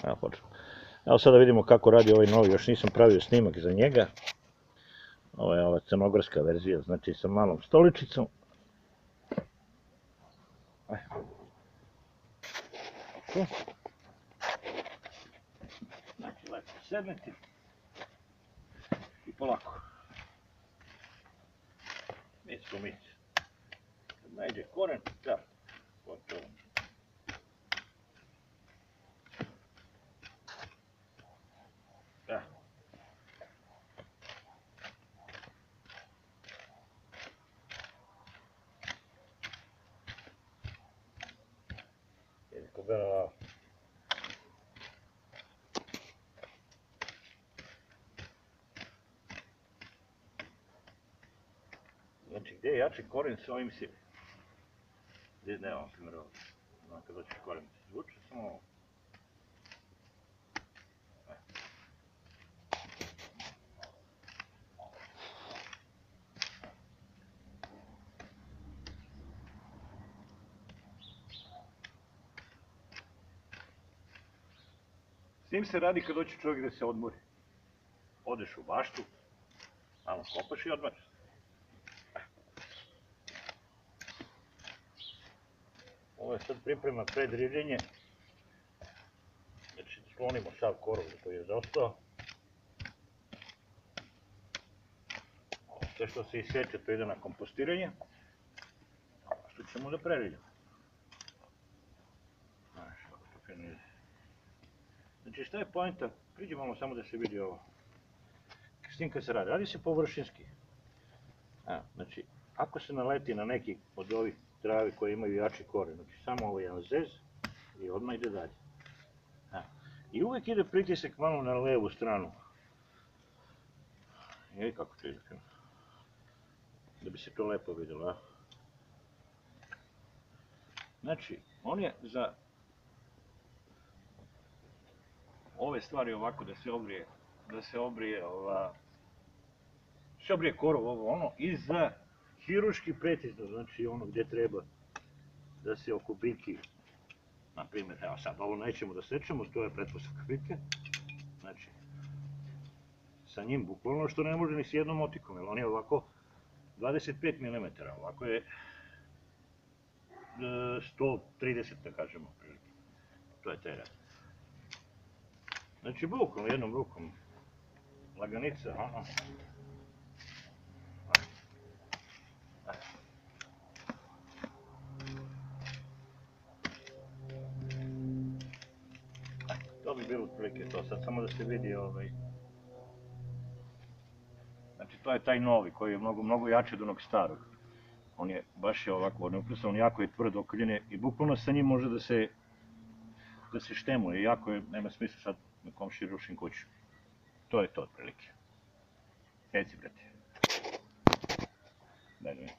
Evo počnemo. Evo sad da vidimo kako radi ovaj novi, još nisam pravio snimak za njega. Ovo je ova crnogorska verzija, znači sa malom stoličicom. Znači lepo sedneti i polako. Mic po mic. Kad najde koren, da, gotovo. Da. Jedi ko bela. Znači, gdje je jači koren, s ovim si... Gdje ne, vam primjer ovdje. Znam kad doći koren, zvuči samo ovo. S njim se radi kad doći čovjek da se odmori. Odeš u baštu, malo kopaš i odmoriš. Ovo je sad priprema pred riđenje. Znači, sklonimo sav korov koji je zostao. Sve što se isječe to ide na kompostiranje. A što ćemo da preriđemo. Znaš, kako to fino ide. Znači, šta je poenta? Priđi malo samo da se vidi ovo. S tim kad se radi? Radi se površinski. Znači, ako se naleti na neki od ovih travi koji imaju jači koren, znači samo ovo jedan zez i odmah ide dalje. I uvijek ide pritisak malo na levu stranu. I kako će ide fino. Da bi se to lepo vidjelo. Znači, on je za ove stvari ovako da se obrije korov ovo ono i za hiruški precizno, znači ono gdje treba da se oko biljki, na primjer, evo sad ovo nećemo da sečemo, to je pretpostavka biljke, znači sa njim bukvalno što ne može ni s jednom motikom, jer on je ovako 25 mm, ovako je 130 da kažemo, to je taj rad. Znači bukvalno jednom rukom, laganica, to bi bilo otprilike to, sad samo da se vidi znači to je taj novi koji je mnogo jači od onog starog. On je baš ovako neukrasan, on jako je tvrd, okrnjen je i bukvalno sa njim može da se štemuje, jako je, nema smisla sad na komšiji rušim kuću. To je to otprilike. Reci brate. Daj da vidim.